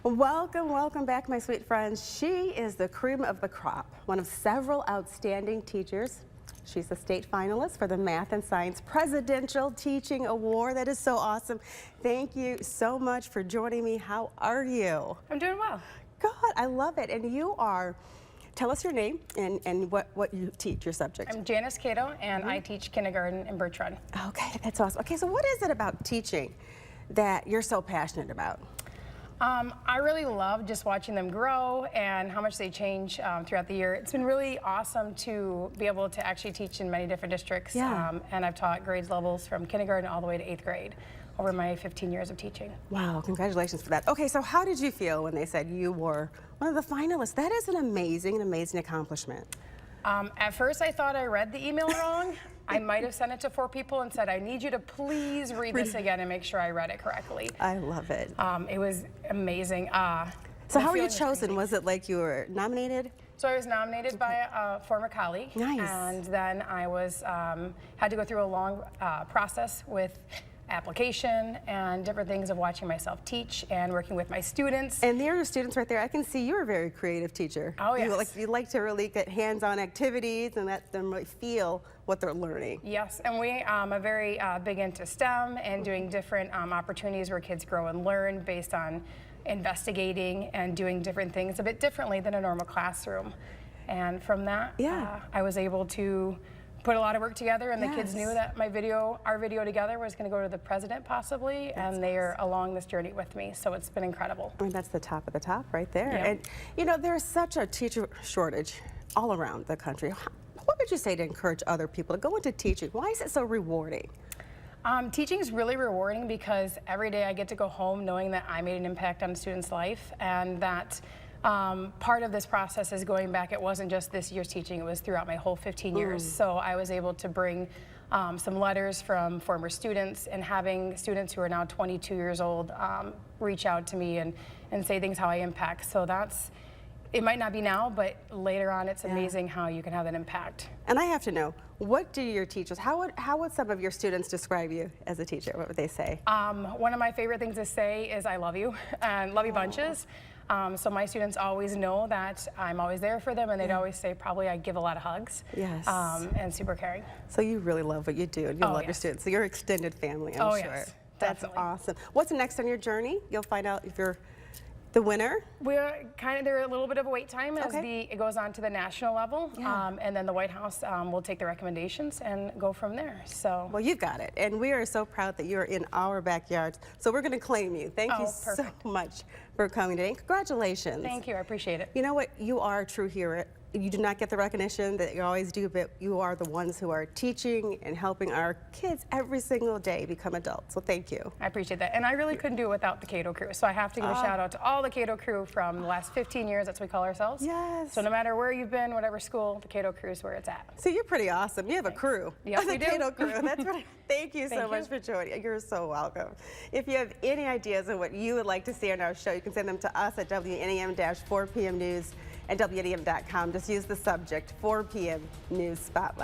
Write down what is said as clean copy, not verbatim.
Welcome back, my sweet friends. She is the cream of the crop, one of several outstanding teachers. She's a state finalist for the Math and Science Presidential Teaching Award. That is so awesome. Thank you so much for joining me. How are you? I'm doing well. Good, I love it. And you are, tell us your name and what you teach, your subject. I'm Janice Cato, and I teach kindergarten in Birch Run. Okay, that's awesome. Okay, so what is it about teaching that you're so passionate about? I really love just watching them grow and how much they change throughout the year. It's been really awesome to be able to actually teach in many different districts. Yeah. And I've taught grades levels from kindergarten all the way to 8th grade over my 15 years of teaching. Wow, congratulations for that. Okay, so how did you feel when they said you were one of the finalists? That is an amazing accomplishment. At first I thought I read the email wrong. I might have sent it to 4 people and said, I need you to please read this again and make sure I read it correctly. I love it. It was amazing. So how were you chosen? Was it like you were nominated? So I was nominated by a former colleague. Nice. And then I was had to go through a long process with application and different things of watching myself teach and working with my students. And there are your students right there. I can see you're a very creative teacher. Oh, yes. You like to really get hands-on activities and let them really feel what they're learning. Yes, and we are very big into STEM and doing different opportunities where kids grow and learn based on investigating and doing different things a bit differently than a normal classroom. And from that, I was able to put a lot of work together, and the kids knew that our video together was going to go to the president possibly, and they are along this journey with me, so it's been incredible. I mean, that's the top of the top right there. Yeah. And you know, there's such a teacher shortage all around the country. What would you say to encourage other people to go into teaching? Why is it so rewarding? Teaching is really rewarding because every day I get to go home knowing that I made an impact on a student's life, and that part of this process is going back. It wasn't just this year's teaching, it was throughout my whole 15 years. So I was able to bring some letters from former students, and having students who are now 22 years old reach out to me and say things how I impact. So it might not be now, but later on it's amazing how you can have an impact. And I have to know, what do your teachers, how would some of your students describe you as a teacher? What would they say? One of my favorite things to say is I love you, and love you bunches. So my students always know that I'm always there for them, and they'd always say probably I give a lot of hugs. Yes. And super caring. So you really love what you do, and you love your students. So you're extended family, I'm sure. Yes, that's definitely. awesome. What's next on your journey? You'll find out if you're the winner. We're there's a little bit of a wait time as it goes on to the national level, and then the White House will take the recommendations and go from there. So well, you've got it, and we are so proud that you're in our backyards. So we're going to claim you. Thank you so much for coming today. Congratulations. Thank you. I appreciate it. You know what? You are a true hero. You do not get the recognition that you always do, but you are the ones who are teaching and helping our kids every single day become adults. So thank you. I appreciate that. And I really couldn't do it without the Cato crew. So I have to give a shout out to all the Cato crew from the last 15 years. That's what we call ourselves. Yes. So no matter where you've been, whatever school, the Cato crew is where it's at. So you're pretty awesome. You have a crew. Yes, we the do. Cato crew. That's right. Thank you so much for joining. You're so welcome. If you have any ideas of what you would like to see on our show, you can send them to us at WNEM-4 PM News and WNEM.com. Just use the subject 4 PM News Spotlight.